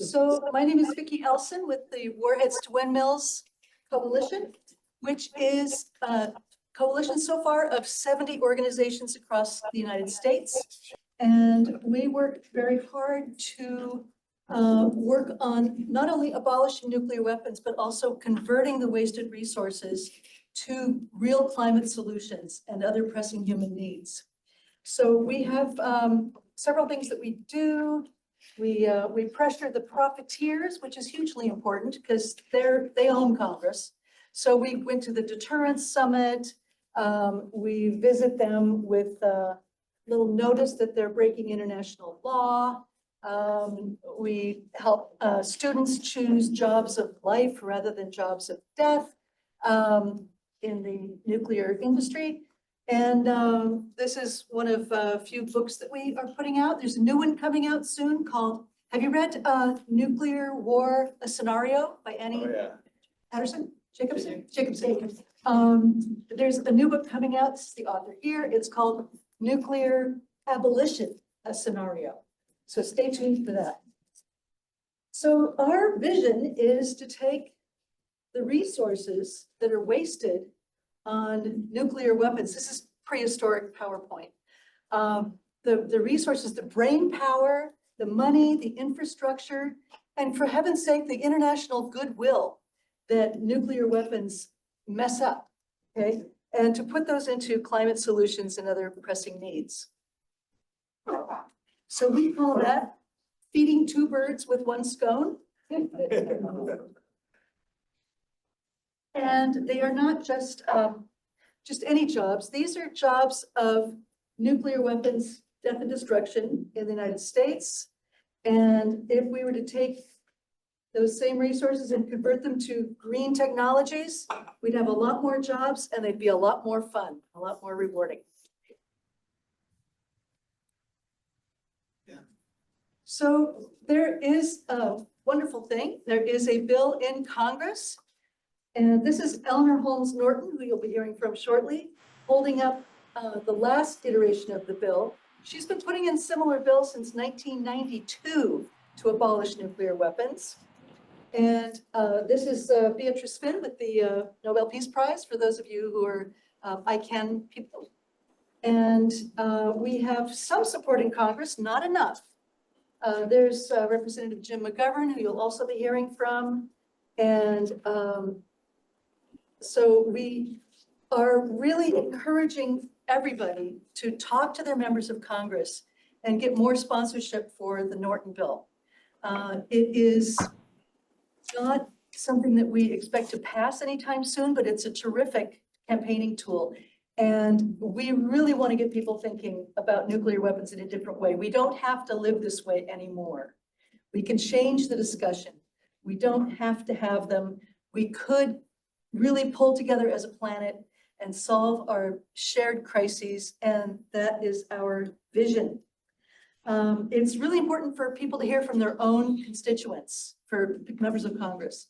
So my name is Vicki Elson with the Warheads to Windmills Coalition, which is a coalition so far of 70 organizations across the United States. And we work very hard to work on not only abolishing nuclear weapons, but also converting the wasted resources to real climate solutions and other pressing human needs. So we have several things that we do. We pressure the profiteers, which is hugely important because they own Congress. So we went to the Deterrence Summit. We visit them with a little notice that they're breaking international law. We help students choose jobs of life rather than jobs of death in the nuclear industry. And this is one of a few books that we are putting out. There's a new one coming out soon called, have you read Nuclear War, a Scenario by Annie Patterson? Jacobson? There's a new book coming out. This is the author here. It's called Nuclear Abolition, a Scenario. So stay tuned for that. So our vision is to take the resources that are wasted on nuclear weapons. This is prehistoric PowerPoint. The resources, the brain power, the money, the infrastructure, and for heaven's sake, the international goodwill that nuclear weapons mess up, okay? And to put those into climate solutions and other pressing needs. So we call that feeding two birds with one scone. And they are not just any jobs. These are jobs of nuclear weapons death and destruction in the United States. And if we were to take those same resources and convert them to green technologies, we'd have a lot more jobs and they'd be a lot more fun, a lot more rewarding. Yeah. So there is a wonderful thing. There is a bill in Congress. And this is Eleanor Holmes Norton, who you'll be hearing from shortly, holding up the last iteration of the bill. She's been putting in similar bills since 1992 to abolish nuclear weapons. And this is Beatrice Finn with the Nobel Peace Prize, for those of you who are ICANN people. And we have some support in Congress, not enough. There's Representative Jim McGovern, who you'll also be hearing from. And so we are really encouraging everybody to talk to their members of Congress and get more sponsorship for the Norton bill. It is not something that we expect to pass anytime soon, but it's a terrific campaigning tool. And we really want to get people thinking about nuclear weapons in a different way. We don't have to live this way anymore. We can change the discussion. We don't have to have them. We could really pull together as a planet and solve our shared crises, and that is our vision. It's really important for people to hear from their own constituents, for members of Congress.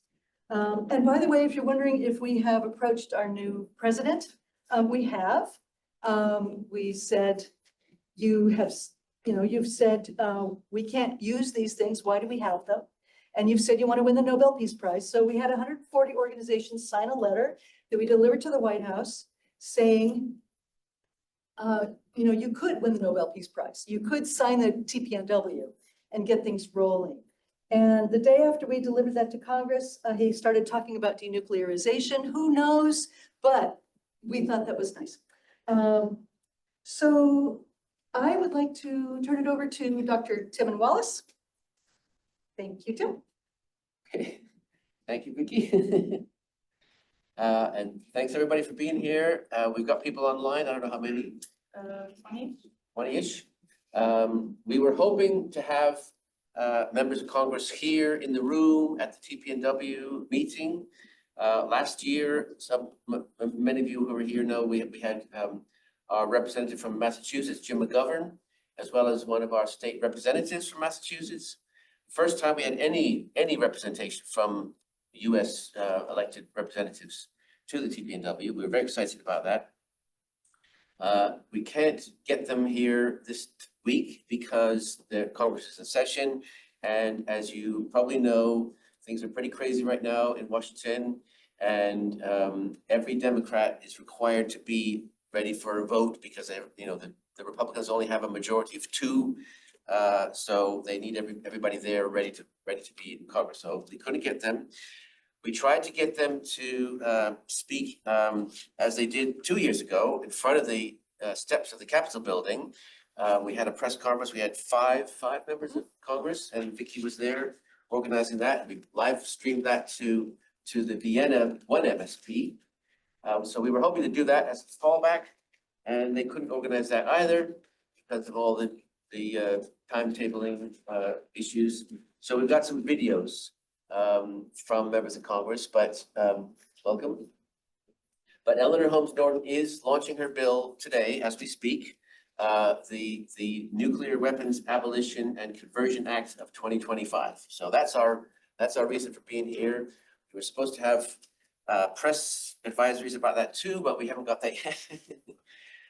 And by the way, if you're wondering if we have approached our new president, we have. We said, you've said we can't use these things. Why do we have them? And you've said you want to win the Nobel Peace Prize. So we had 140 organizations sign a letter that we delivered to the White House saying, you could win the Nobel Peace Prize. You could sign the TPNW and get things rolling. And the day after we delivered that to Congress, he started talking about denuclearization. Who knows? But we thought that was nice. So I would like to turn it over to Dr. Timmon Wallis. Thank you, Tim. Okay. Thank you, Vicki. And thanks everybody for being here. We've got people online. I don't know how many. 20-ish. We were hoping to have members of Congress here in the room at the TPNW meeting. Last year, many of you who are here know we had our representative from Massachusetts, Jim McGovern, as well as one of our state representatives from Massachusetts. First time we had any representation from U.S. Elected representatives to the TPNW. We were very excited about that. We can't get them here this week because the Congress is in session And as you probably know, things are pretty crazy right now in Washington. And every Democrat is required to be ready for a vote because the Republicans only have a majority of 2. So they need everybody there ready to be in Congress. So we couldn't get them. We tried to get them to speak as they did 2 years ago in front of the steps of the Capitol building. We had a press conference. We had five members of Congress, and Vicki was there organizing that. We live streamed that to the Vienna 1 MSP. So we were hoping to do that as a fallback, and they couldn't organize that either because of all the timetabling issues. So we've got some videos from members of Congress, but welcome. But Eleanor Holmes Norton is launching her bill today as we speak, the Nuclear Weapons Abolition and Conversion Act of 2025. So that's our reason for being here. We were supposed to have press advisories about that too, but we haven't got that yet.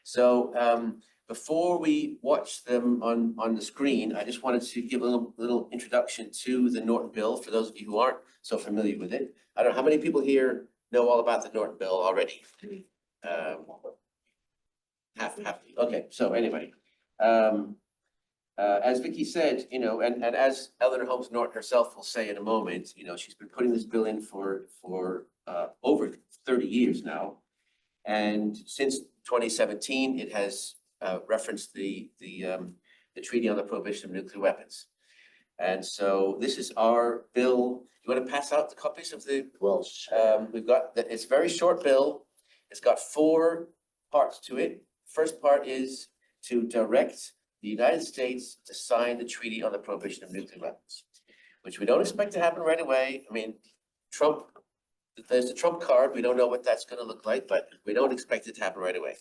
So before we watch them on the screen, I just wanted to give a little introduction to the Norton bill for those of you who aren't so familiar with it. I don't know how many people here know all about the Norton bill already. Half. Okay, so anyway, as Vicki said, and as Eleanor Holmes Norton herself will say in a moment, she's been putting this bill in for over 30 years now, and since 2017, it has referenced the Treaty on the Prohibition of Nuclear Weapons. And so this is our bill. You want to pass out the copies of the? Well, sure. We've got, it's a very short bill. It's got 4 parts to it. First part is to direct the United States to sign the Treaty on the Prohibition of Nuclear Weapons, which we don't expect to happen right away. I mean, there's the Trump card. We don't know what that's going to look like, but we don't expect it to happen right away.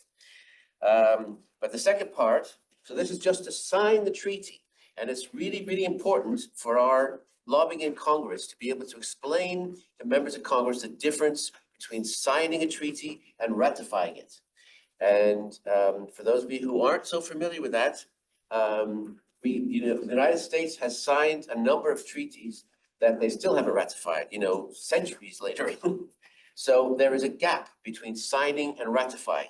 But the second part, so this is just to sign the treaty. And it's really, really important for our lobbying in Congress to be able to explain to members of Congress the difference between signing a treaty and ratifying it. And for those of you who aren't so familiar with that, the United States has signed a number of treaties that they still haven't ratified, centuries later. So there is a gap between signing and ratifying.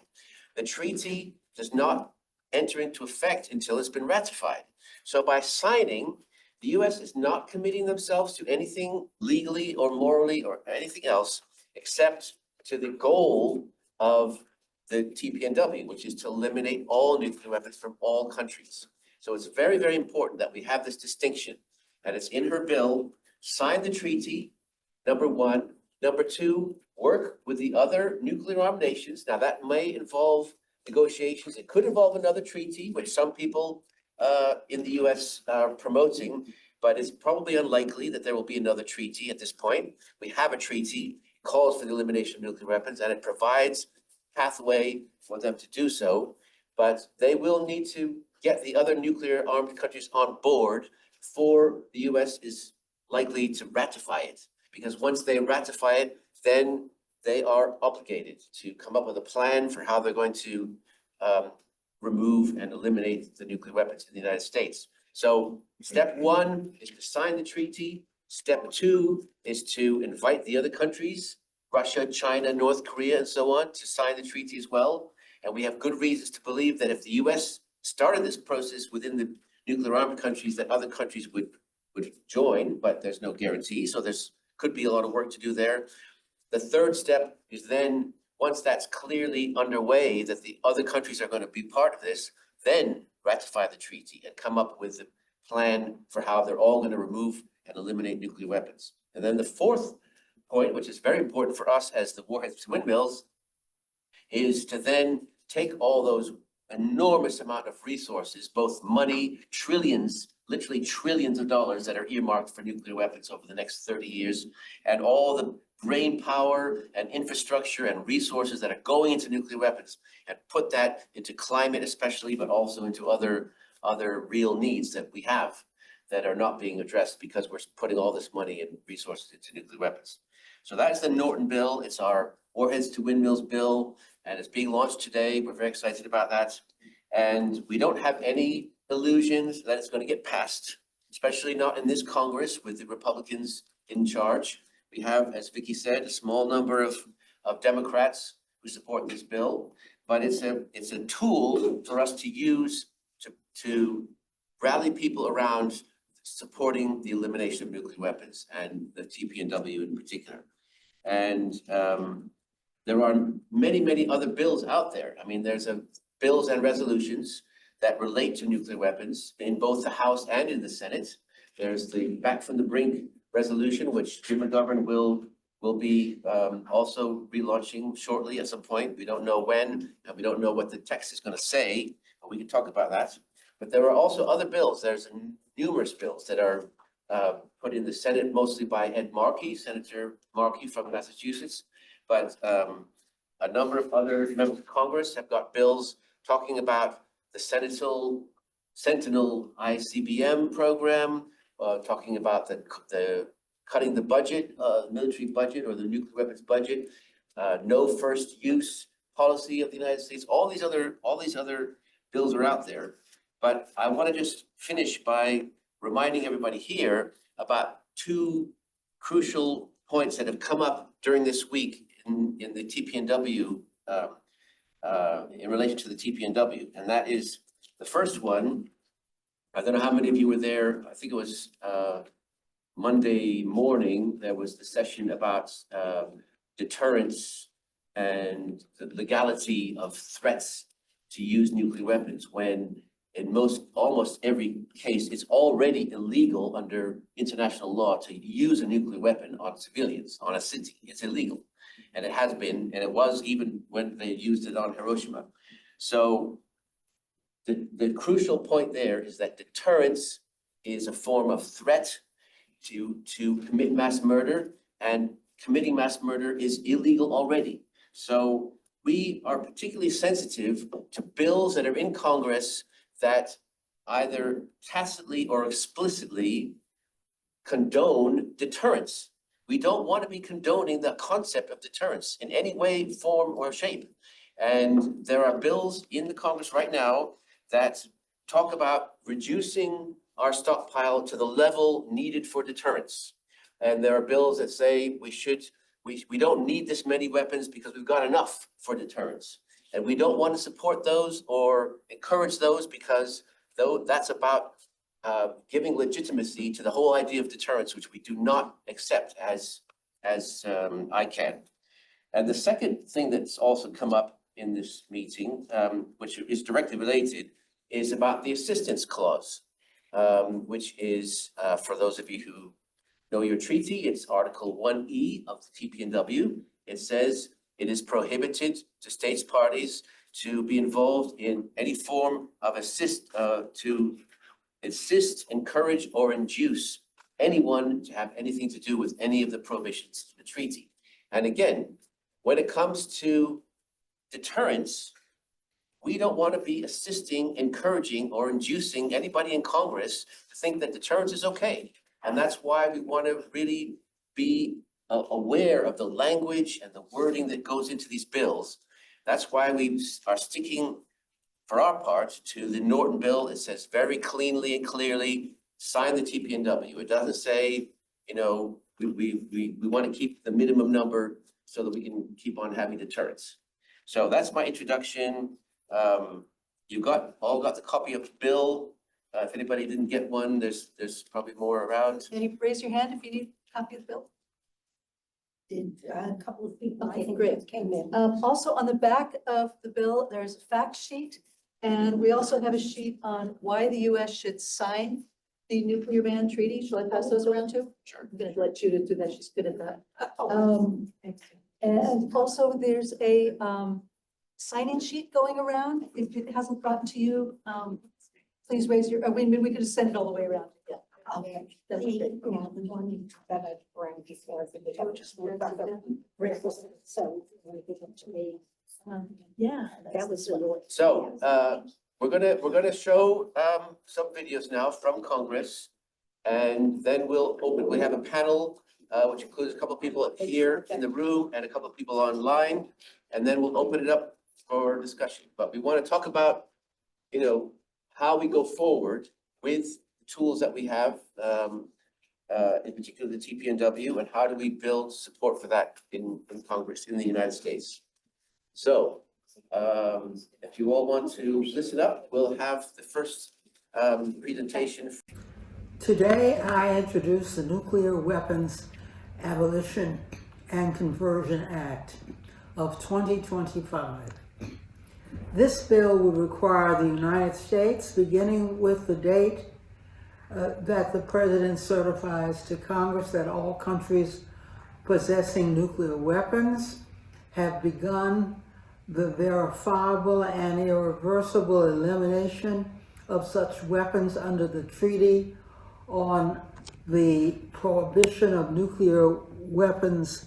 The treaty does not enter into effect until it's been ratified. So by signing, the US is not committing themselves to anything legally or morally or anything else except to the goal of the TPNW, which is to eliminate all nuclear weapons from all countries. So it's very, very important that we have this distinction, and it's in her bill. Sign the treaty, number 1. Number 2, work with the other nuclear armed nations. Now that may involve negotiations. It could involve another treaty, which some people in the US are promoting, but it's probably unlikely that there will be another treaty at this point. We have a treaty, calls for the elimination of nuclear weapons, and it provides a pathway for them to do so. But they will need to get the other nuclear armed countries on board before the US is likely to ratify it. Because once they ratify it, then they are obligated to come up with a plan for how they're going to remove and eliminate the nuclear weapons in the United States. So step 1 is to sign the treaty. Step 2 is to invite the other countries, Russia, China, North Korea, and so on, to sign the treaty as well. And we have good reasons to believe that if the US started this process within the nuclear armed countries, that other countries would join, but there's no guarantee. So there's could be a lot of work to do there. The third step is then, once that's clearly underway, that the other countries are going to be part of this, then ratify the treaty and come up with a plan for how they're all going to remove and eliminate nuclear weapons. And then the fourth point, which is very important for us as the Warheads to Windmills, is to then take all those enormous amount of resources, both money, trillions, literally trillions of dollars that are earmarked for nuclear weapons over the next 30 years, and all the brain power and infrastructure and resources that are going into nuclear weapons, and put that into climate especially, but also into other real needs that we have that are not being addressed because we're putting all this money and resources into nuclear weapons. So that's the Norton bill. It's our Warheads to Windmills bill, and it's being launched today. We're very excited about that. And we don't have any illusions that it's going to get passed. especially not in this Congress with the Republicans in charge. We have, as Vicki said, a small number of Democrats who support this bill, but it's a tool for us to use to rally people around supporting the elimination of nuclear weapons and the TPNW in particular. And there are many, many other bills out there. I mean, there's bills and resolutions that relate to nuclear weapons in both the House and in the Senate. There's the Back from the Brink resolution, which James McGovern will be also relaunching shortly at some point. We don't know when, and we don't know what the text is going to say, but we can talk about that. But there are also other bills. There's numerous bills that are put in the Senate, mostly by Senator Markey from Massachusetts. But a number of other members of Congress have got bills talking about the Sentinel ICBM program, talking about the cutting the budget, military budget, or the nuclear weapons budget, no first use policy of the United States. All these other bills are out there. But I want to just finish by reminding everybody here about two crucial points that have come up during this week in the TPNW, in relation to the TPNW. And that is the first one. I don't know how many of you were there. I think it was Monday morning. There was the session about deterrence and the legality of threats to use nuclear weapons, when in almost every case, it's already illegal under international law to use a nuclear weapon on civilians, on a city. It's illegal. And it has been, and it was even when they used it on Hiroshima. So the crucial point there is that deterrence is a form of threat to commit mass murder, and committing mass murder is illegal already. So we are particularly sensitive to bills that are in Congress that either tacitly or explicitly condone deterrence. We don't want to be condoning the concept of deterrence in any way, form, or shape. And there are bills in the Congress right now that talk about reducing our stockpile to the level needed for deterrence. And there are bills that say we don't need this many weapons because we've got enough for deterrence. And we don't want to support those or encourage those, because that's about giving legitimacy to the whole idea of deterrence, which we do not accept as ICAN. And the second thing that's also come up in this meeting, which is directly related, is about the assistance clause, which is, for those of you who know your treaty, it's Article 1E of the TPNW. It says it is prohibited to states parties to be involved in any form of to assist, encourage, or induce anyone to have anything to do with any of the prohibitions of the treaty. And again, when it comes to deterrence, we don't want to be assisting, encouraging, or inducing anybody in Congress to think that deterrence is okay. And that's why we want to really be aware of the language and the wording that goes into these bills. That's why we are sticking, for our part, to the Norton bill. It says very cleanly and clearly, sign the TPNW. It doesn't say, we want to keep the minimum number so that we can keep on having deterrence. So that's my introduction. You all got the copy of the bill. If anybody didn't get one, there's probably more around. Can you raise your hand if you need a copy of the bill? Did a couple of people, I Okay, think, great. came in. Also on the back of the bill, there's a fact sheet. And we also have a sheet on why the US should sign the nuclear ban treaty. Shall I pass those around too? Sure. I'm gonna let Judith do that. She's good at that. Thank you. And also there's a sign-in sheet going around. If it hasn't gotten to you, please raise your, we could just send it all the way around. Yeah. Okay. That's The good. one that I bring before the just so when it came to me, Yeah. that was a little. So we're gonna show some videos now from Congress, and then we have a panel which includes a couple of people here in the room and a couple of people online, and then we'll open it up for discussion. But we want to talk about, how we go forward with tools that we have, in particular the TPNW, and how do we build support for that in Congress in the United States. So if you all want to listen up, we'll have the first presentation. Today, I introduce the Nuclear Weapons Abolition and Conversion Act of 2025. This bill would require the United States, beginning with the date that the President certifies to Congress that all countries possessing nuclear weapons have begun the verifiable and irreversible elimination of such weapons under the Treaty on the Prohibition of Nuclear Weapons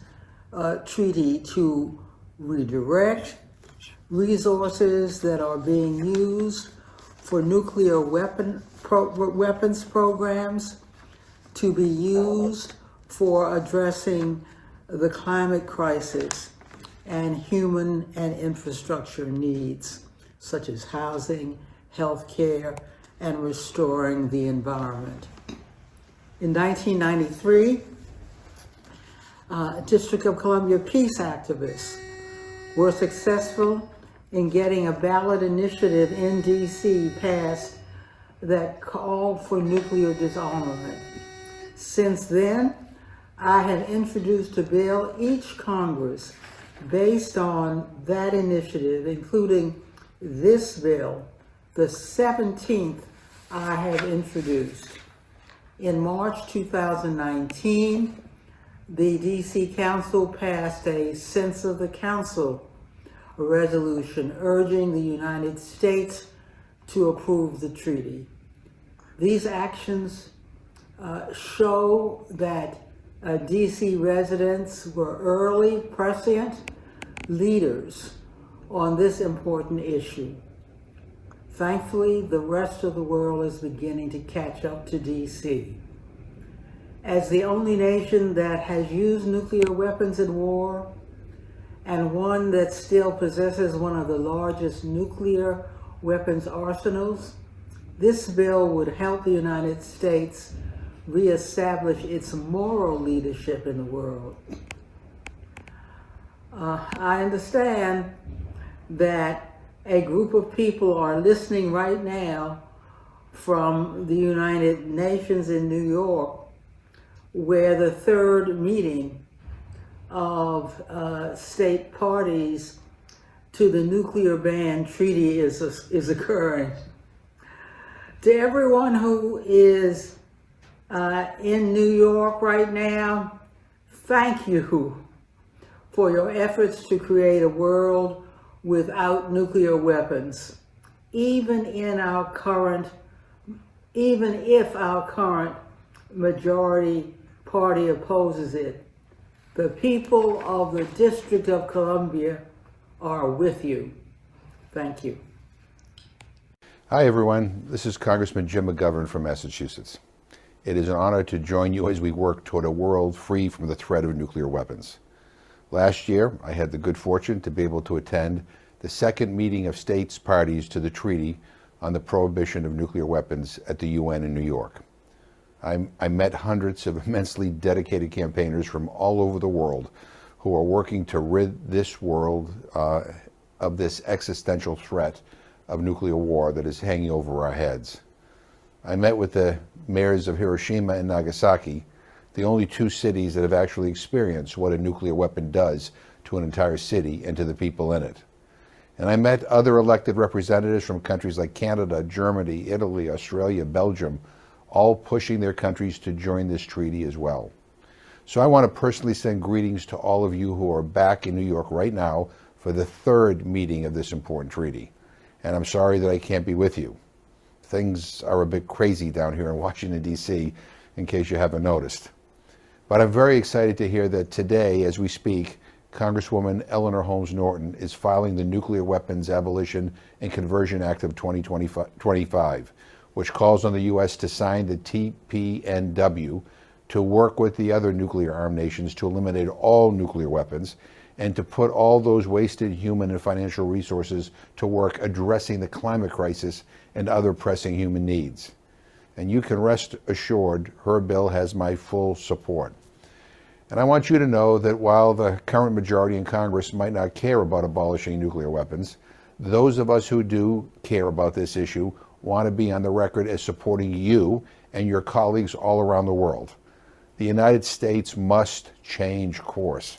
Treaty to redirect resources that are being used for nuclear weapons programs to be used for addressing the climate crisis and human and infrastructure needs, such as housing, healthcare, and restoring the environment. In 1993, District of Columbia peace activists were successful in getting a ballot initiative in DC passed that called for nuclear disarmament. Since then, I have introduced a bill each Congress based on that initiative, including this bill, the 17th I have introduced. In March 2019, the DC Council passed a sense of the Council resolution urging the United States to approve the treaty. These actions show that DC residents were early, prescient leaders on this important issue. Thankfully, the rest of the world is beginning to catch up to DC. As the only nation that has used nuclear weapons in war, and one that still possesses one of the largest nuclear weapons arsenals, this bill would help the United States reestablish its moral leadership in the world. I understand that a group of people are listening right now from the United Nations in New York, where the third meeting of state parties to the nuclear ban treaty is occurring. To everyone who is in New York right now, thank you for your efforts to create a world without nuclear weapons. Even if our current majority party opposes it, the people of the District of Columbia are with you. Thank you. Hi everyone, this is Congressman Jim McGovern from Massachusetts. It is an honor to join you as we work toward a world free from the threat of nuclear weapons. Last year, I had the good fortune to be able to attend the second meeting of states parties to the Treaty on the Prohibition of Nuclear Weapons at the UN in New York. I met hundreds of immensely dedicated campaigners from all over the world who are working to rid this world of this existential threat of nuclear war that is hanging over our heads. I met with the mayors of Hiroshima and Nagasaki, the only two cities that have actually experienced what a nuclear weapon does to an entire city and to the people in it. And I met other elected representatives from countries like Canada, Germany, Italy, Australia, Belgium, all pushing their countries to join this treaty as well. So I want to personally send greetings to all of you who are back in New York right now for the third meeting of this important treaty. And I'm sorry that I can't be with you. Things are a bit crazy down here in Washington, D.C., in case you haven't noticed. But I'm very excited to hear that today, as we speak, Congresswoman Eleanor Holmes Norton is filing the Nuclear Weapons Abolition and Conversion Act of 2025, which calls on the U.S. to sign the TPNW to work with the other nuclear-armed nations to eliminate all nuclear weapons and to put all those wasted human and financial resources to work addressing the climate crisis and other pressing human needs. and you can rest assured her bill has my full support. And I want you to know that while the current majority in Congress might not care about abolishing nuclear weapons, those of us who do care about this issue want to be on the record as supporting you and your colleagues all around the world. The United States must change course.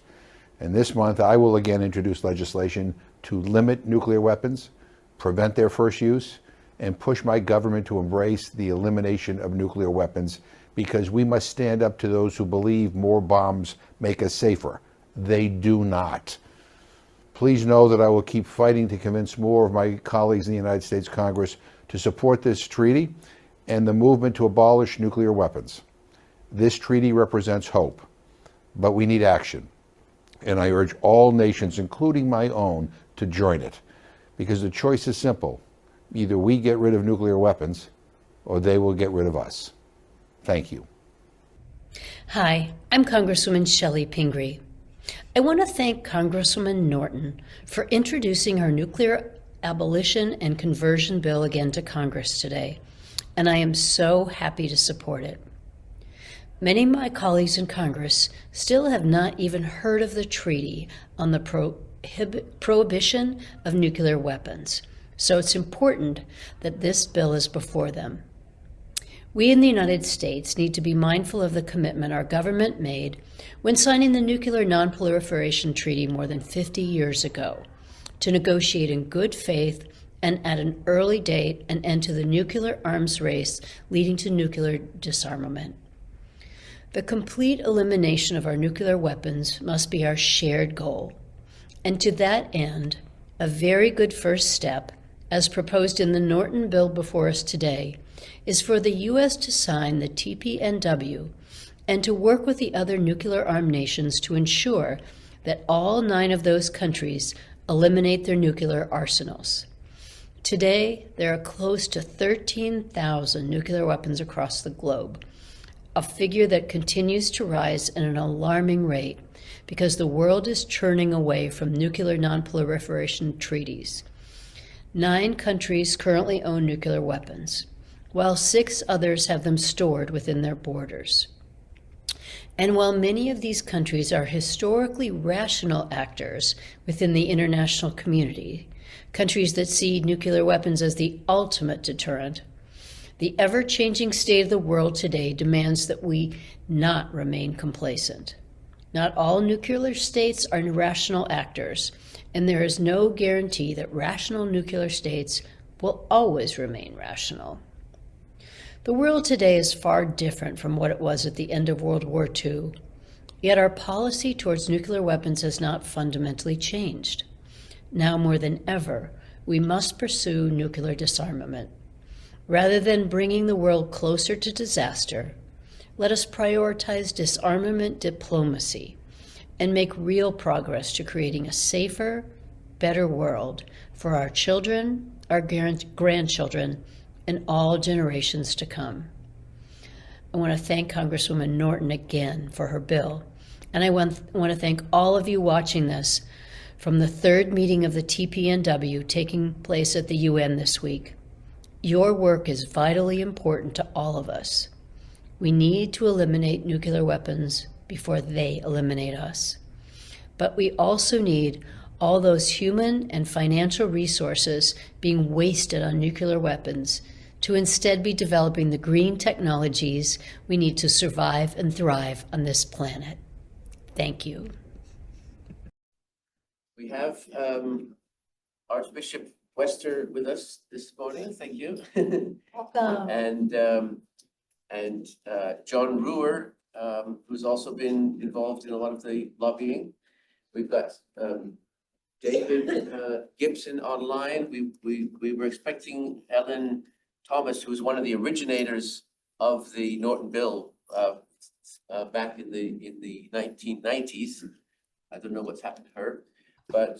And this month, I will again introduce legislation to limit nuclear weapons, prevent their first use, and push my government to embrace the elimination of nuclear weapons, because we must stand up to those who believe more bombs make us safer. They do not. Please know that I will keep fighting to convince more of my colleagues in the United States Congress to support this treaty and the movement to abolish nuclear weapons. This treaty represents hope, but we need action. And I urge all nations, including my own, to join it, because the choice is simple. Either we get rid of nuclear weapons, or they will get rid of us. Thank you. Hi, I'm Congresswoman Chellie Shingree. I want to thank Congresswoman Norton for introducing her nuclear abolition and conversion bill again to Congress today, and I am so happy to support it. Many of my colleagues in Congress still have not even heard of the treaty on the prohibition of nuclear weapons, so it's important that this bill is before them. We in the United States need to be mindful of the commitment our government made when signing the Nuclear Non-Proliferation Treaty more than 50 years ago, to negotiate in good faith and at an early date an end to the nuclear arms race leading to nuclear disarmament. The complete elimination of our nuclear weapons must be our shared goal. And to that end, a very good first step, as proposed in the Norton bill before us today, is for the U.S. to sign the TPNW and to work with the other nuclear-armed nations to ensure that all 9 of those countries eliminate their nuclear arsenals. Today, there are close to 13,000 nuclear weapons across the globe, a figure that continues to rise at an alarming rate because the world is churning away from nuclear non-proliferation treaties. 9 countries currently own nuclear weapons, while 6 others have them stored within their borders. And while many of these countries are historically rational actors within the international community, countries that see nuclear weapons as the ultimate deterrent, the ever-changing state of the world today demands that we not remain complacent. Not all nuclear states are rational actors, and there is no guarantee that rational nuclear states will always remain rational. The world today is far different from what it was at the end of World War II, yet our policy towards nuclear weapons has not fundamentally changed. Now more than ever, we must pursue nuclear disarmament. Rather than bringing the world closer to disaster, let us prioritize disarmament diplomacy and make real progress to creating a safer, better world for our children, our grandchildren, and all generations to come. I want to thank Congresswoman Norton again for her bill, and I want to thank all of you watching this from the 3rd meeting of the TPNW taking place at the UN this week. Your work is vitally important to all of us. We need to eliminate nuclear weapons before they eliminate us. But we also need all those human and financial resources being wasted on nuclear weapons to instead be developing the green technologies we need to survive and thrive on this planet. Thank you. We have Archbishop Wester with us this morning. Thank you. Welcome. And John Reuer, who's also been involved in a lot of the lobbying. We've got David Gibson online. We were expecting Ellen Thomas, who was one of the originators of the Norton bill back in the 1990s. I don't know what's happened to her, but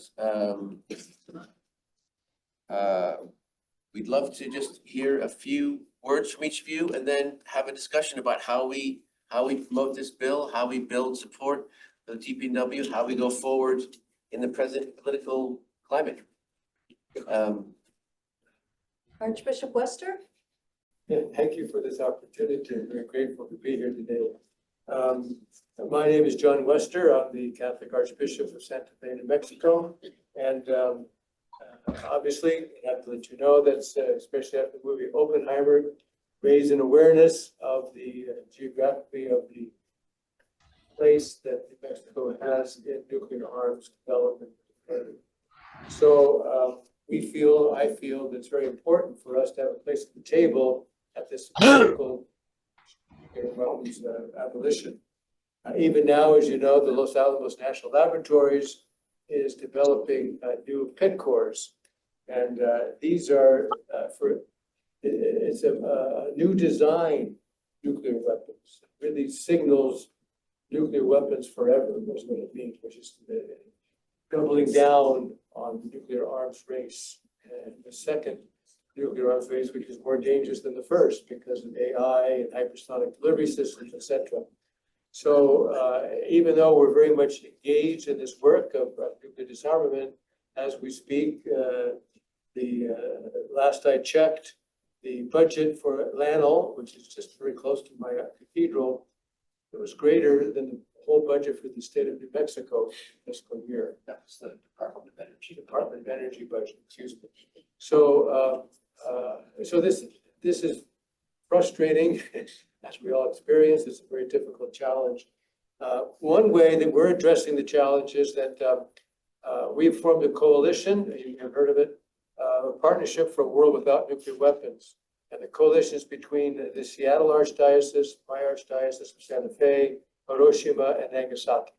we'd love to just hear a few words from each of you and then have a discussion about how we promote this bill, how we build support for the TPNW, how we go forward in the present political climate. Archbishop Wester? Yeah, thank you for this opportunity. I'm very grateful to be here today. My name is John Wester. I'm the Catholic Archbishop of Santa Fe, New Mexico. And obviously, I have to let you know that especially after the movie Oppenheimer, raised an awareness of the geographically of the place that New Mexico has in nuclear arms development. So I feel that it's very important for us to have a place at the table at this critical abolition. Even now, as you know, the Los Alamos National Laboratories is developing new pit cores. And these are it's a new design nuclear weapons. It really signals nuclear weapons forever, is what it means, which is doubling down on the nuclear arms race. And the second nuclear arms race, which is more dangerous than the first because of AI and hypersonic delivery systems, etc. So even though we're very much engaged in this work of nuclear disarmament, as we speak, the last I checked, the budget for Lanol, which is just very close to my cathedral, it was greater than the whole budget for the state of New Mexico fiscal year. That's the Department of Energy. Department of Energy budget, excuse me. So, so this is frustrating, as we all experience. It's a very difficult challenge. One way that we're addressing the challenge is that we've formed a coalition. You have heard of it, a partnership for a world without nuclear weapons. And the coalition is between the Seattle Archdiocese, my Archdiocese of Santa Fe, Hiroshima, and Nagasaki.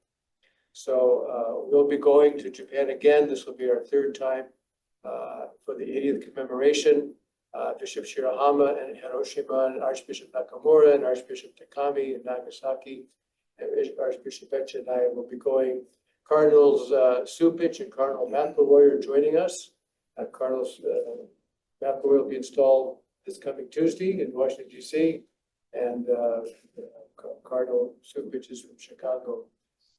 So we'll be going to Japan again. This will be our third time for the 80th commemoration. Bishop Shirahama and Hiroshima, and Archbishop Nakamura, and Archbishop Takami in Nagasaki, and Archbishop Etch and I will be going. Cardinals Supich and Cardinal McElroy are joining us. Cardinal McElroy will be installed this coming Tuesday in Washington, D.C., and Cardinal Supich is from Chicago.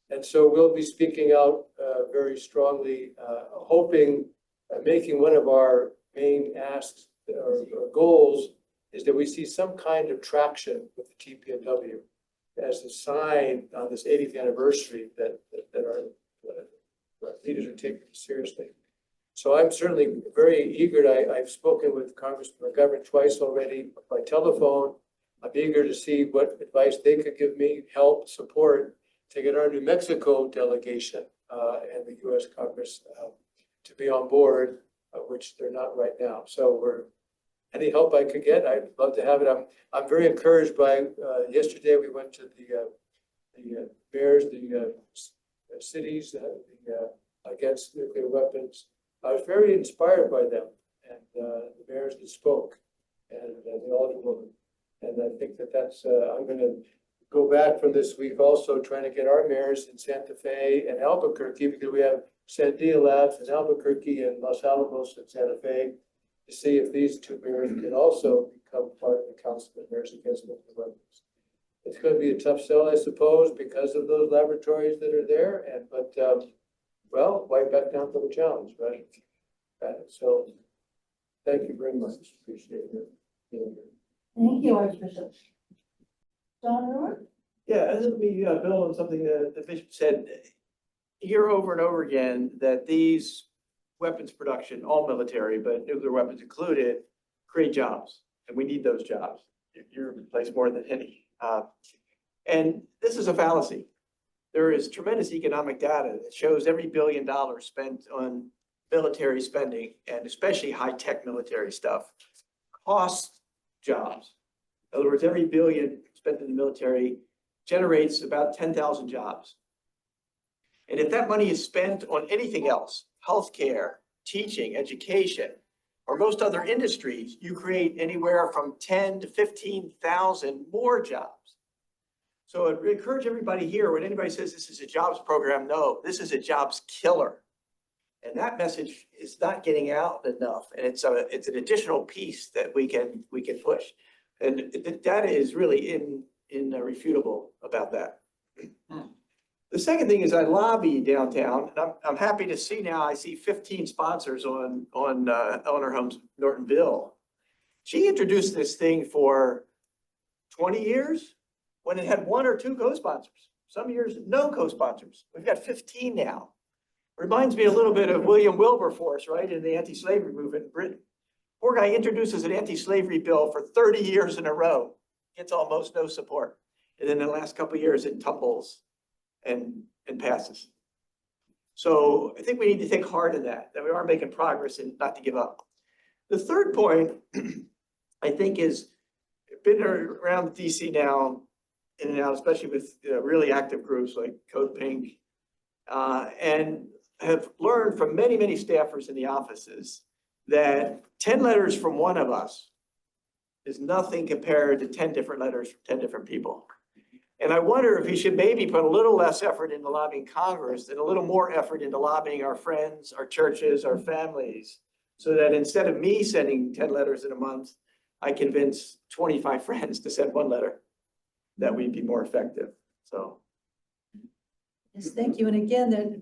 And so we'll be speaking out very strongly, hoping, making one of our main asks or goals is that we see some kind of traction with the TPNW as a sign on this 80th anniversary that our leaders are taking it seriously. So I'm certainly very eager. I've spoken with Congresswoman McGovern twice already by telephone. I'm eager to see what advice they could give me, help, support, to get our New Mexico delegation and the U.S. Congress to be on board, which they're not right now. So any help I could get, I'd love to have it. I'm very encouraged by, yesterday we went to the mayors, the cities against nuclear weapons. I was very inspired by them and the mayors that spoke and the alderwoman. And I think that's, I'm going to go back from this week also trying to get our mayors in Santa Fe and Albuquerque, because we have Sandia Labs in Albuquerque and Los Alamos and Santa Fe, to see if these two mayors can also become part of the Council of Mayors Against Nuclear Weapons. It's going to be a tough sell, I suppose, because of those laboratories that are there. But well, why back down for the challenge, right? So thank you very much. Appreciate it. Thank you, Archbishop. John Reuer? Yeah, let me build on something that the bishop said. Hear over and over again that these weapons production, all military, but nuclear weapons included, create jobs, and we need those jobs. You're in place more than any. And this is a fallacy. There is tremendous economic data that shows every $1 billion spent on military spending, and especially high-tech military stuff, costs jobs. In other words, every $1 billion spent in the military generates about 10,000 jobs. And if that money is spent on anything else, healthcare, teaching, education, or most other industries, you create anywhere from 10 to 15,000 more jobs. So I encourage everybody here, when anybody says this is a jobs program, no, this is a jobs killer. And that message is not getting out enough. And it's an additional piece that we can push. And the data is really irrefutable about that. The second thing is I lobby downtown, and I'm happy to see now, I see 15 sponsors on Eleanor Holmes Norton bill. She introduced this thing for 20 years when it had 1 or 2 co-sponsors. Some years, no co-sponsors. We've got 15 now. Reminds me a little bit of William Wilberforce, right, in the anti-slavery movement in Britain. Poor guy introduces an anti-slavery bill for 30 years in a row, gets almost no support. And then in the last couple of years, it tumbles and passes. So I think we need to think hard in that we are making progress and not to give up. The third point, I think, is been around DC now, in and out, especially with really active groups like Code Pink, and have learned from many, many staffers in the offices that 10 letters from one of us is nothing compared to 10 different letters from 10 different people. And I wonder if we should maybe put a little less effort into lobbying Congress and a little more effort into lobbying our friends, our churches, our families, so that instead of me sending 10 letters in a month, I convince 25 friends to send 1 letter. That we'd be more effective, so. Yes, thank you. And again, they're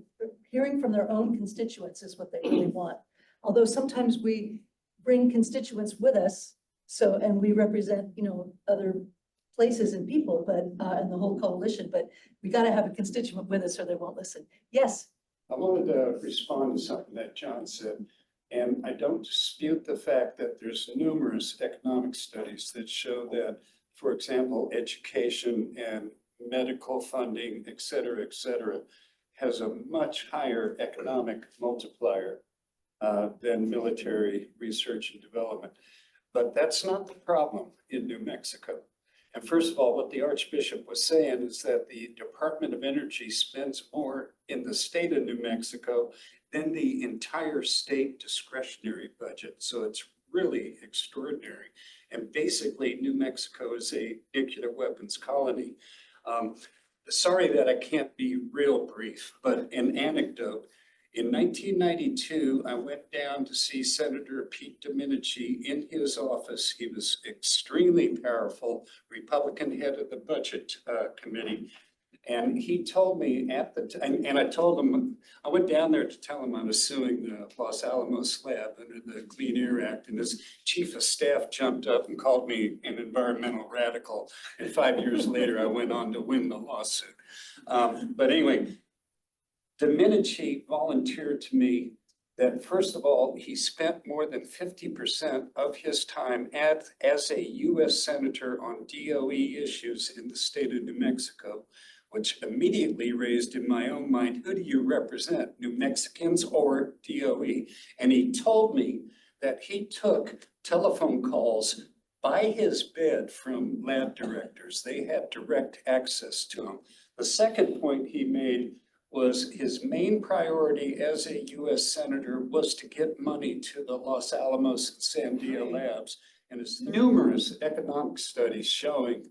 hearing from their own constituents is what they really want. Although sometimes we bring constituents with us, so, and we represent, you know, other places and people, but, and the whole coalition, but we got to have a constituent with us or they won't listen. Yes. I wanted to respond to something that John said, and I don't dispute the fact that there's numerous economic studies that show that, for example, education and medical funding, et cetera, has a much higher economic multiplier than military research and development. But that's not the problem in New Mexico. And first of all, what the Archbishop was saying is that the Department of Energy spends more in the state of New Mexico than the entire state discretionary budget. So it's really extraordinary. And basically, New Mexico is a nuclear weapons colony. Sorry that I can't be real brief, but an anecdote. In 1992, I went down to see Senator Pete Domenici in his office. He was extremely powerful, Republican head of the Budget Committee. And he told me at the time, and I told him, I went down there to tell him I was suing the Los Alamos lab under the Clean Air Act, and his chief of staff jumped up and called me an environmental radical. And 5 years later, I went on to win the lawsuit. But anyway, Domenici volunteered to me that, first of all, he spent more than 50% of his time as a U.S. Senator on DOE issues in the state of New Mexico, which immediately raised in my own mind, who do you represent, New Mexicans or DOE? And he told me that he took telephone calls by his bed from lab directors. They had direct access to him. The second point he made was his main priority as a U.S. Senator was to get money to the Los Alamos and Sandia labs. And there's numerous economic studies showing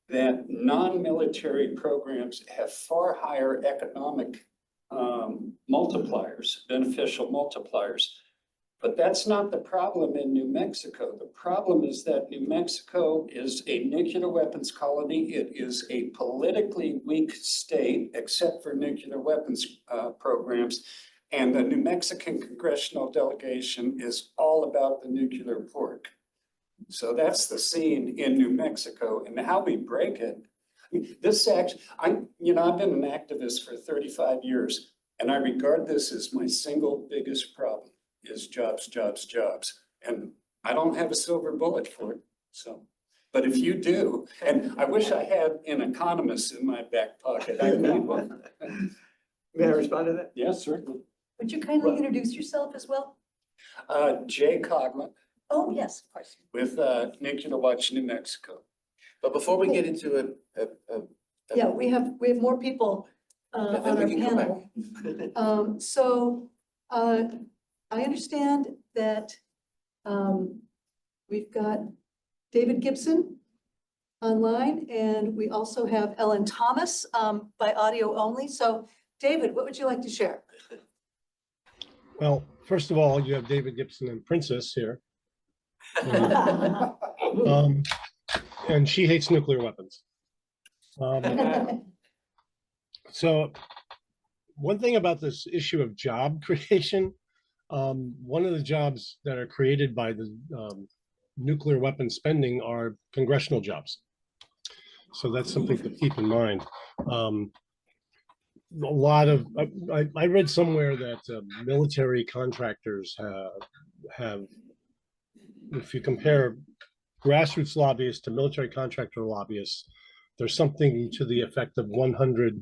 that non-military programs have far higher economic multipliers, beneficial multipliers. But that's not the problem in New Mexico. The problem is that New Mexico is a nuclear weapons colony. It is a politically weak state, except for nuclear weapons programs. And the New Mexican congressional delegation is all about the nuclear pork. So that's the scene in New Mexico, and how we break it. This actually, I've been an activist for 35 years, and I regard this as my single biggest problem is jobs, jobs, jobs. And I don't have a silver bullet for it. So, but if you do, and I wish I had an economist in my back pocket. I need one. May I respond to that? Yes, certainly. Would you kindly introduce yourself as well? Jay Coghlan Oh, yes, of course. with Nuclear Watch New Mexico. But before we get into Yeah, we have more people then on we our can come back. panel. I understand that we've got David Gibson online, and we also have Ellen Thomas by audio only. So David, what would you like to share? Well, first of all, you have David Gibson and Princess here. And she hates nuclear weapons. So one thing about this issue of job creation, one of the jobs that are created by the nuclear weapon spending are congressional jobs. So that's something to keep in mind. A lot of, I read somewhere that military contractors have, if you compare grassroots lobbyists to military contractor lobbyists, there's something to the effect of 100-1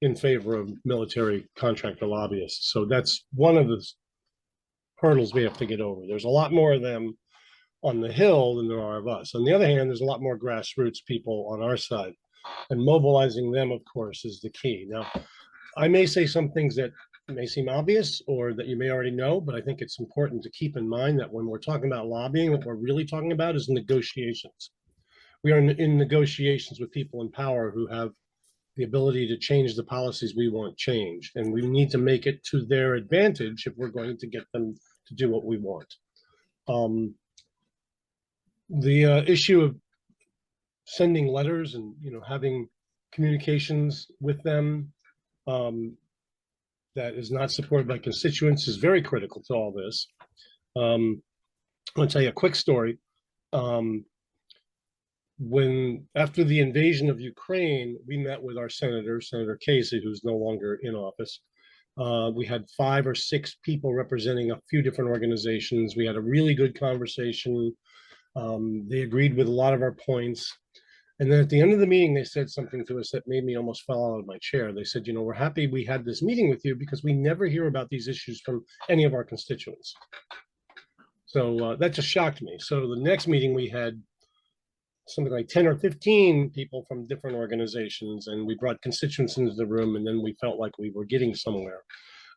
in favor of military contractor lobbyists. So that's one of the hurdles we have to get over. There's a lot more of them on the Hill than there are of us. On the other hand, there's a lot more grassroots people on our side, and mobilizing them, of course, is the key. Now, I may say some things that may seem obvious or that you may already know, but I think it's important to keep in mind that when we're talking about lobbying, what we're really talking about is negotiations. We are in negotiations with people in power who have the ability to change the policies we want changed, and we need to make it to their advantage if we're going to get them to do what we want. The issue of sending letters and having communications with them that is not supported by constituents is very critical to all this. I'm going to tell you a quick story. When after the invasion of Ukraine, we met with our Senator Casey, who's no longer in office. We had 5 or 6 people representing a few different organizations. We had a really good conversation. They agreed with a lot of our points. And then at the end of the meeting, they said something to us that made me almost fall out of my chair. They said, we're happy we had this meeting with you because we never hear about these issues from any of our constituents. So that just shocked me. So the next meeting we had something like 10 or 15 people from different organizations, and we brought constituents into the room, and then we felt like we were getting somewhere.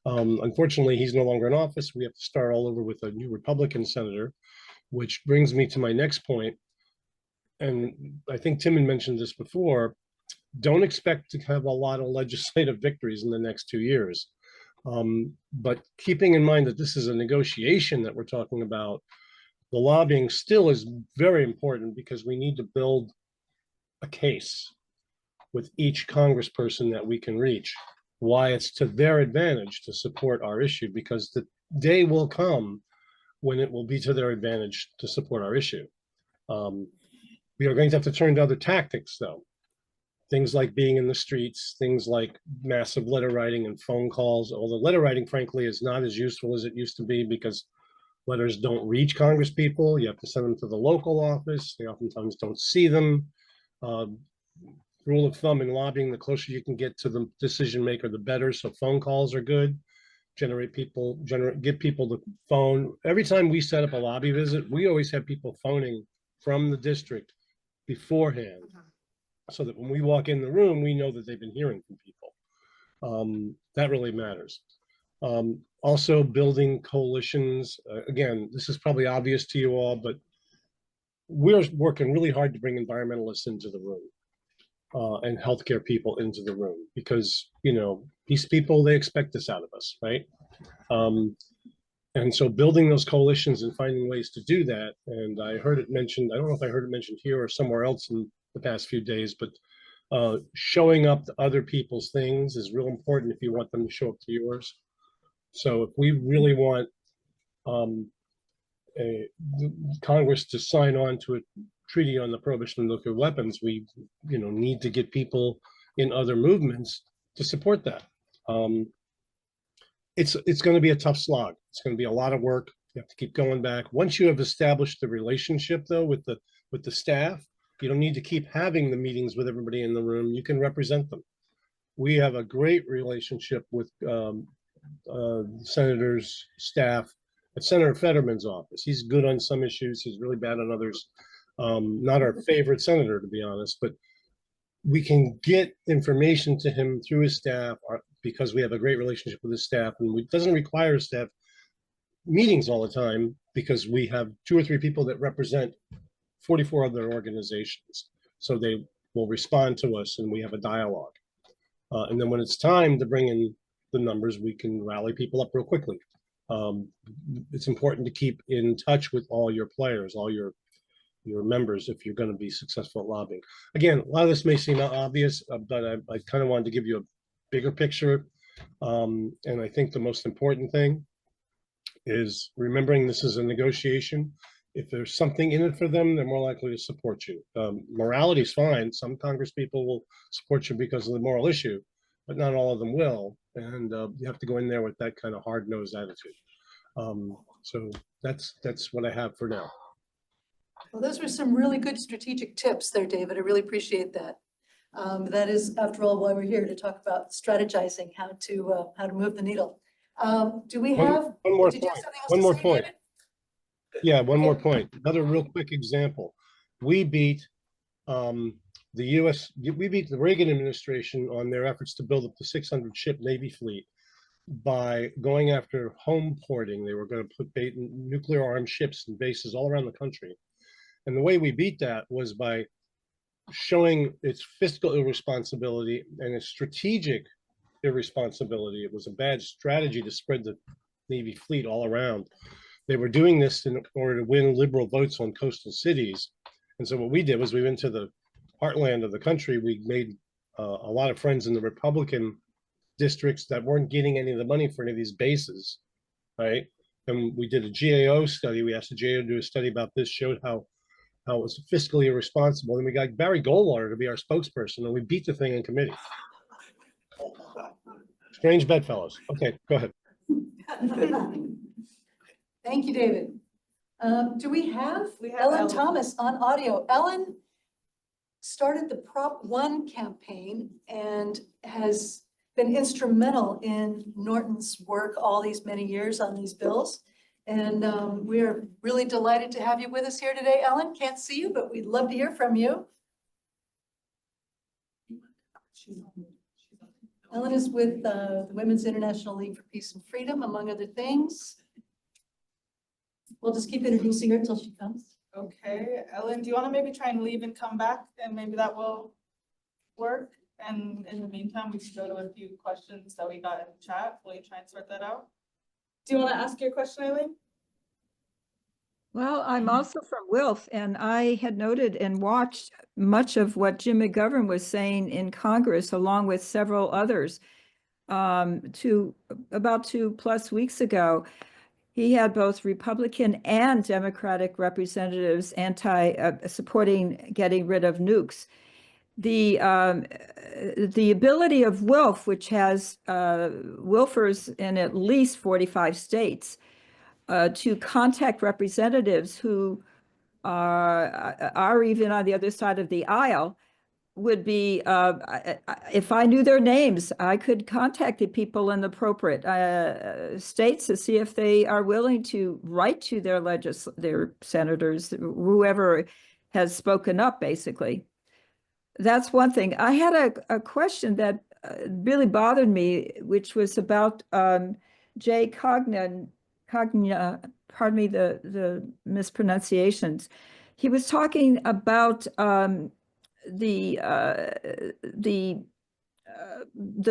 Unfortunately, he's no longer in office. We have to start all over with a new Republican senator, which brings me to my next point. And I think Timmon mentioned this before, don't expect to have a lot of legislative victories in the next 2 years. But keeping in mind that this is a negotiation that we're talking about, the lobbying still is very important because we need to build a case with each congressperson that we can reach, why it's to their advantage to support our issue, because the day will come when it will be to their advantage to support our issue. We are going to have to turn to other tactics, though. Things like being in the streets, things like massive letter writing and phone calls. Although letter writing, frankly, is not as useful as it used to be because letters don't reach Congress people. You have to send them to the local office. They oftentimes don't see them. Rule of thumb in lobbying, the closer you can get to the decision maker, the better. So phone calls are good. Get people the phone. Every time we set up a lobby visit, we always have people phoning from the district beforehand, so that when we walk in the room, we know that they've been hearing from people. That really matters. Also building coalitions. Again, this is probably obvious to you all, but we're working really hard to bring environmentalists into the room and healthcare people into the room because, these people, they expect this out of us, right? And so building those coalitions and finding ways to do that. And I heard it mentioned, I don't know if I heard it mentioned here or somewhere else in the past few days, but showing up to other people's things is real important if you want them to show up to yours. So if we really want Congress to sign on to a treaty on the prohibition of nuclear weapons, we need to get people in other movements to support that. It's going to be a tough slog. It's going to be a lot of work. You have to keep going back. Once you have established the relationship, though, with the staff, you don't need to keep having the meetings with everybody in the room. You can represent them. We have a great relationship with senators, staff at Senator Fetterman's office. He's good on some issues. He's really bad on others. Not our favorite senator, to be honest, but we can get information to him through his staff because we have a great relationship with his staff, and it doesn't require staff meetings all the time because we have 2 or 3 people that represent 44 other organizations. So they will respond to us and we have a dialogue. And then when it's time to bring in the numbers, we can rally people up real quickly. It's important to keep in touch with all your players, all your members, if you're going to be successful at lobbying. Again, a lot of this may seem obvious, but I kind of wanted to give you a bigger picture. And I think the most important thing is remembering this is a negotiation. If there's something in it for them, they're more likely to support you. Morality is fine. Some Congress people will support you because of the moral issue, but not all of them will. And you have to go in there with that kind of hard-nosed attitude. So that's what I have for now. Well, those were some really good strategic tips there, David. I really appreciate that. That is, after all, why we're here, to talk about strategizing how to move the needle. Do we have? One more did you have point. something else One to more say, point. David? Yeah, one more point. Another real quick example. We beat the Reagan administration on their efforts to build up the 600 ship Navy fleet by going after home porting. They were going to put nuclear armed ships in bases all around the country. And the way we beat that was by showing its fiscal irresponsibility and its strategic irresponsibility. It was a bad strategy to spread the Navy fleet all around. They were doing this in order to win liberal votes on coastal cities. And so what we did was we went to the heartland of the country. We made a lot of friends in the Republican districts that weren't getting any of the money for any of these bases, right? And we did a GAO study. We asked the GAO to do a study about this, showed how it was fiscally irresponsible. And we got Barry Goldwater to be our spokesperson, and we beat the thing in committee. Strange bedfellows. Okay, go ahead. Thank you, David. Do we have Ellen Thomas on audio? Ellen started the Prop 1 campaign and has been instrumental in Norton's work all these many years on these bills. And we are really delighted to have you with us here today, Ellen. Can't see you, but we'd love to hear from you. Ellen is with the Women's International League for Peace and Freedom, among other things. We'll just keep introducing her until she comes. Okay, Ellen, do you want to maybe try and leave and come back, and maybe that will work? And in the meantime, we can go to a few questions that we got in the chat. Will you try and sort that out? Do you want to ask your question, Eileen? Well, I'm also from Wilf, and I had noted and watched much of what Jim McGovern was saying in Congress, along with several others, about 2+ weeks ago. He had both Republican and Democratic representatives supporting getting rid of nukes. The ability of Wilf, which has Wilfers in at least 45 states, to contact representatives who are even on the other side of the aisle, would be, if I knew their names, I could contact the people in the appropriate states to see if they are willing to write to their senators, whoever has spoken up, basically. That's one thing. I had a question that really bothered me, which was about Jay Coghlan, pardon me the mispronunciations. He was talking about the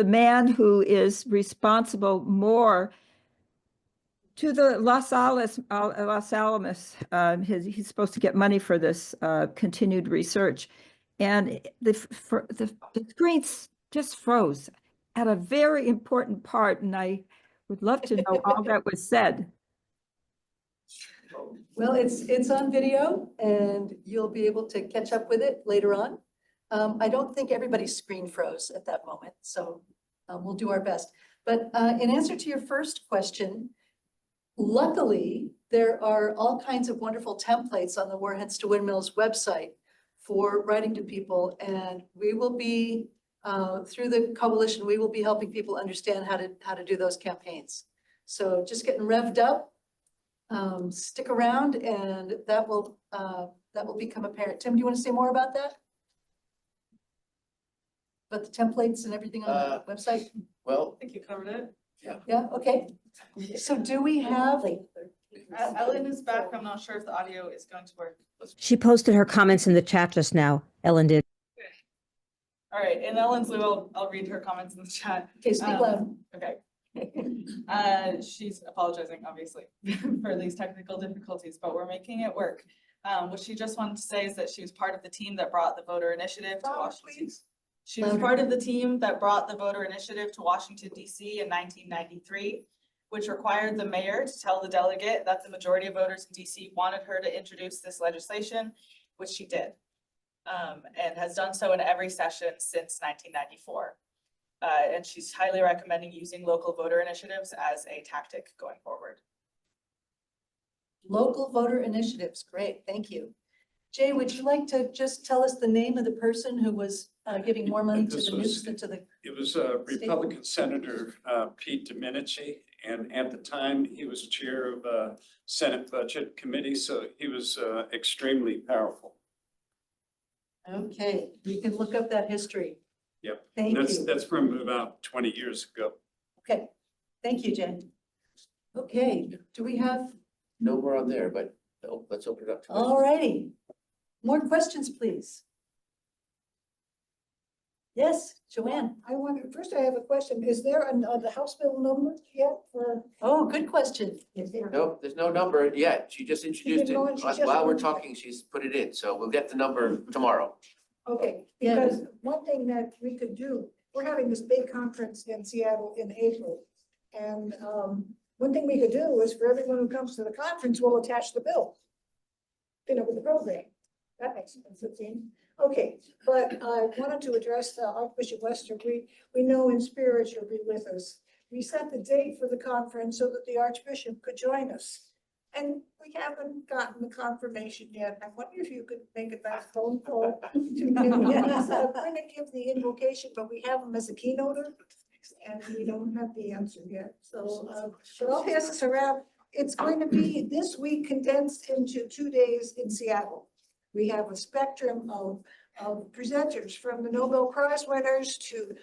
man who is responsible more to the Los Alamos. He's supposed to get money for this continued research, and the screen just froze at a very important part, and I would love to know all that was said. Well, it's on video and you'll be able to catch up with it later on. I don't think everybody's screen froze at that moment, so we'll do our best. But in answer to your first question, luckily, there are all kinds of wonderful templates on the Warheads to Windmills website for writing to people. And we will be, through the coalition, we will be helping people understand how to do those campaigns. So just getting revved up. Stick around and that will become apparent. Tim, do you want to say more about that? About the templates and everything on the website? Well, I think you covered it. Yeah, okay. So do we have? Ellen is back. I'm not sure if the audio is going to work. She posted her comments in the chat just now. Ellen did. All right, in Ellen's lieu, I'll read her comments in the chat. Okay, speak loud. Okay. She's apologizing, obviously, for these technical difficulties, but we're making it work. What she just wanted to say is that she was part of the team that brought the voter initiative to Washington. She was part of the team that brought the voter initiative to Washington, D.C. in 1993. which required the mayor to tell the delegate that the majority of voters in DC wanted her to introduce this legislation, which she did. And has done so in every session since 1994. And she's highly recommending using local voter initiatives as a tactic going forward. Local voter initiatives, great, thank you. Jay, would you like to just tell us the name of the person who was giving more money to This the was- nukes than to the? It was Republican Senator Pete Domenici, and at the time, he was chair of Senate Budget Committee, so he was extremely powerful. Okay, you can look up that history. Yep. Thank you. That's from about 20 years ago. Okay, thank you, Jen. Okay, do we have, No more on there, but let's open it up to. all righty. More questions, please. Yes, Joanne. I wonder, first I have a question. Is there the House bill number yet for? Oh, good question. Is there? Nope, there's no number yet. She just introduced didn't it. know it. She just- While we're talking, she's put it in, so we'll get the number tomorrow. Okay, Yeah. because one thing that we could do, we're having this big conference in Seattle in April. And one thing we could do is for everyone who comes to the conference, we'll attach the bill. With the program. That makes sense, it seems. Okay, but I wanted to address Archbishop Wester. We know in spirit you'll be with us. We set the date for the conference so that the Archbishop could join us. And we haven't gotten the confirmation yet. I wonder if you could make a nice phone call to him. Yes, I'm going to give the invocation, but we have him as a keynoter. And we don't have the answer yet. So, but I'll pass this around. It's going to be this week condensed into 2 days in Seattle. We have a spectrum of presenters from the Nobel Prize winners to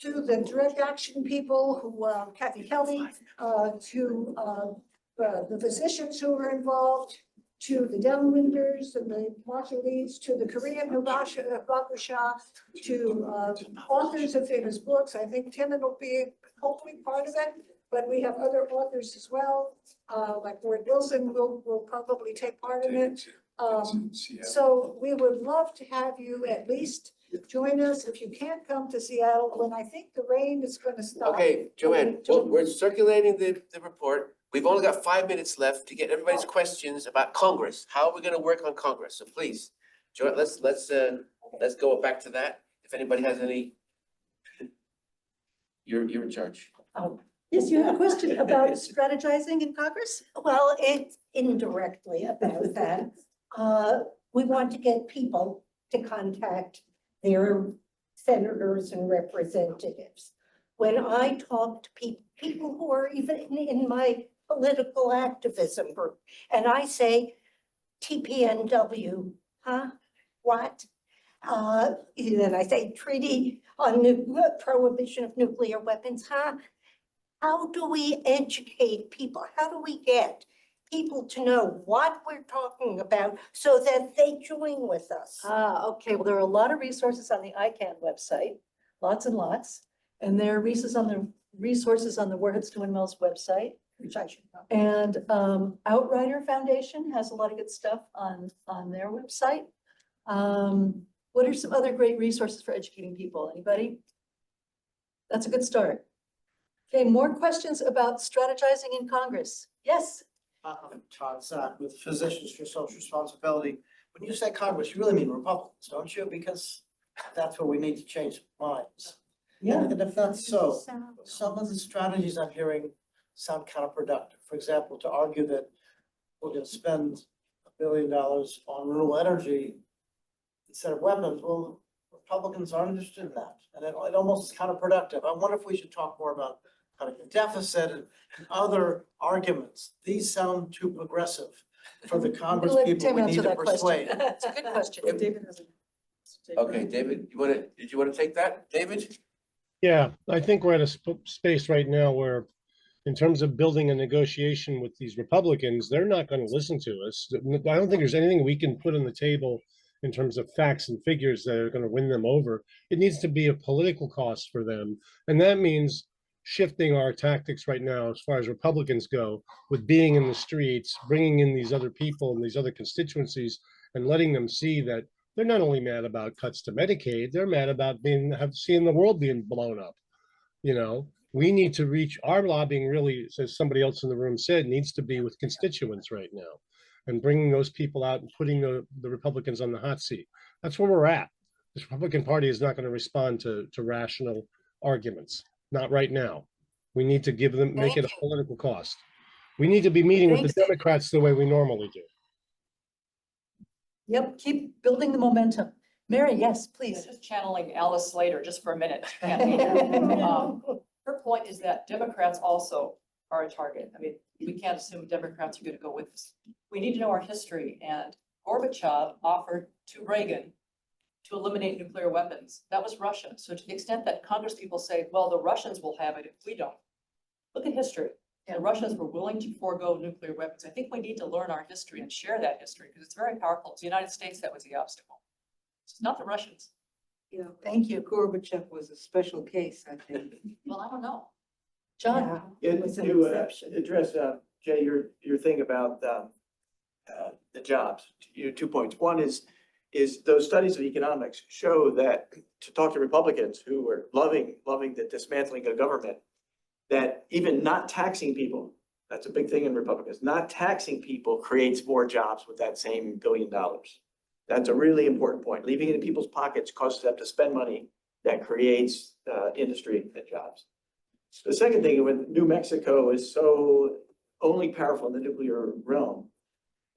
the direct action people who, Kathy Kelly, to the physicians who were involved, to the downwinders and the martial leads, to the Korean Bakusha, to authors of famous books. I think Timmon will be hopefully part of it, but we have other authors as well, like Lord Wilson will probably take part in it. So we would love to have you at least join us if you can't come to Seattle when I think the rain is going to stop. Okay, Joanne, well, we're circulating the report. We've only got 5 minutes left to get everybody's questions about Congress. How are we gonna work on Congress? So please, Joanne, let's go back to that. If anybody has any. You're in charge. Yes, you have a question about strategizing in Congress? Well, it's indirectly about that. We want to get people to contact their senators and representatives. When I talk to people who are even in my political activism group, and I say, TPNW, huh? What? Then I say Treaty on Prohibition of Nuclear Weapons, huh? How do we educate people? How do we get people to know what we're talking about so that they join with us? Okay, well, there are a lot of resources on the ICANN website, lots and lots. And there are resources on the Warheads to Windmills website. Which I should know. And Outrider Foundation has a lot of good stuff on their website. What are some other great resources for educating people? Anybody? That's a good start. Okay, more questions about strategizing in Congress? Yes. Todd Sack with Physicians for Social Responsibility. When you say Congress, you really mean Republicans, don't you? Because that's where we need to change minds. Yeah. And if that's so, some of the strategies I'm hearing sound counterproductive. For example, to argue that we're going to spend $1 billion on renewable energy instead of weapons, well, Republicans aren't interested in that. And it almost is counterproductive. I wonder if we should talk more about cutting the deficit and other arguments. These sound too progressive for the Congress Let people Tim we answer need to that question. persuade. It's a good question. David has Okay, David, did you wanna take that, David? Yeah, I think we're at a space right now where, in terms of building a negotiation with these Republicans, they're not going to listen to us. I don't think there's anything we can put on the table in terms of facts and figures that are going to win them over. It needs to be a political cost for them. And that means shifting our tactics right now, as far as Republicans go, with being in the streets, bringing in these other people and these other constituencies and letting them see that they're not only mad about cuts to Medicaid, they're mad about seeing the world being blown up, you know? We need to reach, our lobbying really, as somebody else in the room said, needs to be with constituents right now and bringing those people out and putting the Republicans on the hot seat. That's where we're at. This Republican Party is not going to respond to rational arguments, not right now. We need to give them, make it a political cost. We need to be meeting with the Democrats the way we normally do. Yep, keep building the momentum. Mary, yes, please. Just channeling Alice Slater just for a minute. Her point is that Democrats also are a target. I mean, we can't assume Democrats are going to go with us. We need to know our history, and Gorbachev offered to Reagan to eliminate nuclear weapons. That was Russia. So to the extent that Congress people say, well, the Russians will have it if we don't, look at history. The Russians were willing to forego nuclear weapons. I think we need to learn our history and share that history because it's very powerful. It's the United States that was the obstacle. It's not the Russians. Yeah, Thank you. Gorbachev was a special case, I think. Well, I don't know. John? To address, Jay, your thing about the jobs, 2 points. One is those studies of economics show that, to talk to Republicans who were loving the dismantling of government, that even not taxing people, that's a big thing in Republicans, not taxing people creates more jobs with that same $1 billion. That's a really important point. Leaving it in people's pockets causes them to spend money that creates industry and jobs. The second thing, when New Mexico is so only powerful in the nuclear realm,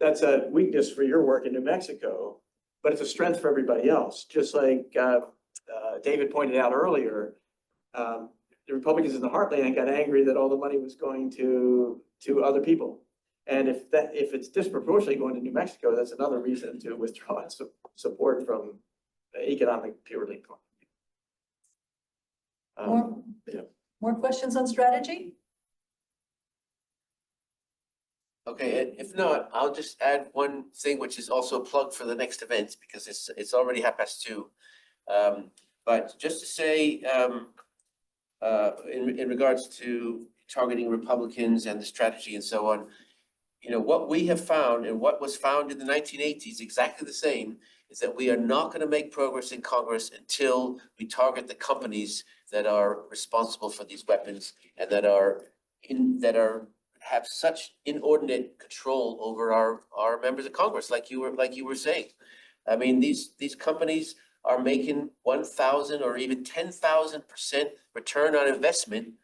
that's a weakness for your work in New Mexico, but it's a strength for everybody else. Just like David pointed out earlier, the Republicans in the heartland got angry that all the money was going to other people. And if it's disproportionately going to New Mexico, that's another reason to withdraw support from economic purely. More questions on strategy? Okay, and if not, I'll just add one thing, which is also a plug for the next event, because it's already 2:30. But just to say, in regards to targeting Republicans and the strategy and so on, you know, what we have found and what was found in the 1980s, exactly the same, is that we are not going to make progress in Congress until we target the companies that are responsible for these weapons and that have such inordinate control over our members of Congress, like you were saying. I mean, these companies are making 1,000 or even 10,000% return on investment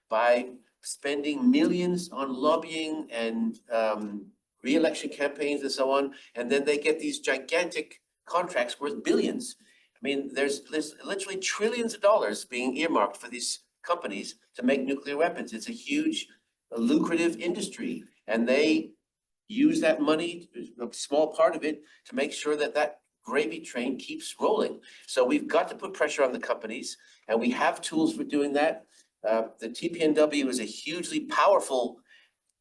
by spending millions on lobbying and re-election campaigns and so on, and then they get these gigantic contracts worth billions. I mean, there's literally trillions of dollars being earmarked for these companies to make nuclear weapons. It's a huge, lucrative industry, and they use that money, a small part of it, to make sure that that gravy train keeps rolling. So we've got to put pressure on the companies, and we have tools for doing that. The TPNW is a hugely powerful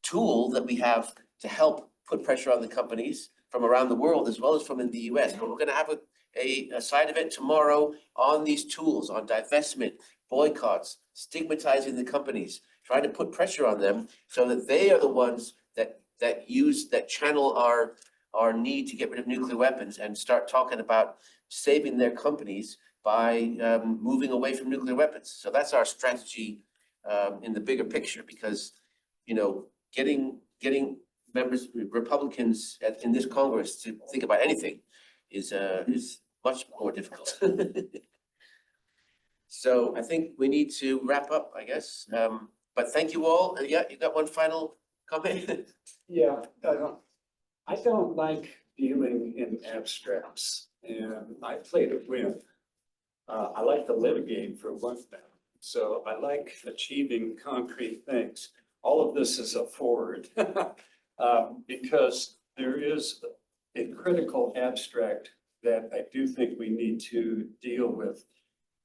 tool that we have to help put pressure on the companies from around the world as well as from in the US. But we're going to have a side event tomorrow on these tools, on divestment, boycotts, stigmatizing the companies, trying to put pressure on them so that they are the ones that channel our need to get rid of nuclear weapons and start talking about saving their companies by moving away from nuclear weapons. So that's our strategy in the bigger picture, because, you know, getting members, Republicans in this Congress to think about anything is much more difficult. So I think we need to wrap up, I guess. But thank you all. Yeah, you got one final comment? Yeah, I don't like dealing in abstracts, and I play to win. I like to litigate for one thing. So I like achieving concrete things. All of this is a forward because there is a critical abstract that I do think we need to deal with.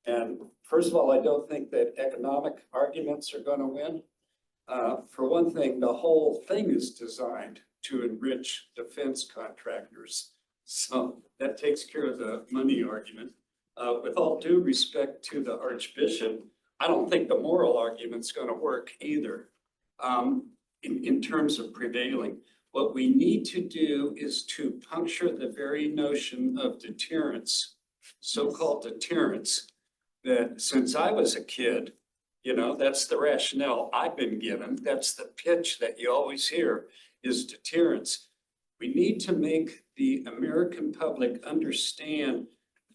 And first of all, I don't think that economic arguments are going to win. For one thing, the whole thing is designed to enrich defense contractors. So that takes care of the money argument. With all due respect to the Archbishop, I don't think the moral argument's going to work either in terms of prevailing. What we need to do is to puncture the very notion of deterrence, so-called deterrence, that since I was a kid, You know, that's the rationale I've been given. That's the pitch that you always hear is deterrence. We need to make the American public understand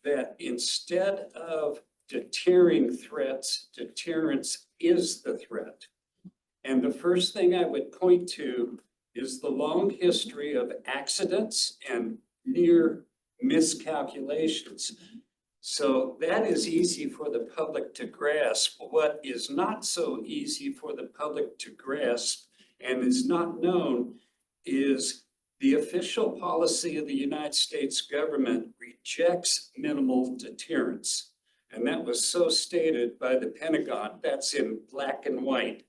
that instead of deterring threats, deterrence is the threat. And the first thing I would point to is the long history of accidents and near miscalculations. So that is easy for the public to grasp. What is not so easy for the public to grasp and is not known is the official policy of the United States government rejects minimal deterrence. And that was so stated by the Pentagon. That's in black and white.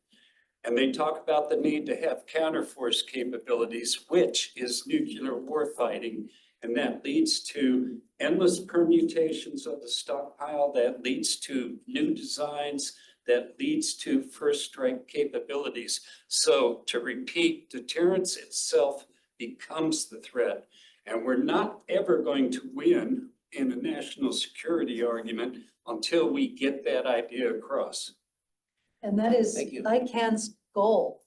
And they talk about the need to have counterforce capabilities, which is nuclear warfighting. And that leads to endless permutations of the stockpile, that leads to new designs, that leads to first strike capabilities. So to repeat, deterrence itself becomes the threat. And we're not ever going to win in a national security argument until we get that idea across. And that is Thank you. ICANN's goal,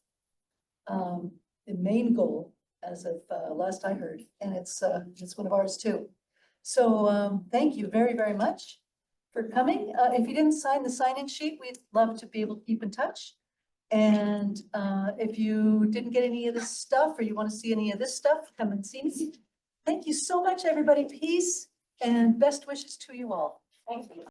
the main goal as of last I heard, and it's one of ours too. So thank you very, very much for coming. If you didn't sign the sign-in sheet, we'd love to be able to keep in touch. And if you didn't get any of this stuff or you want to see any of this stuff, come and see me. Thank you so much, everybody. Peace and best wishes to you all. Thank you.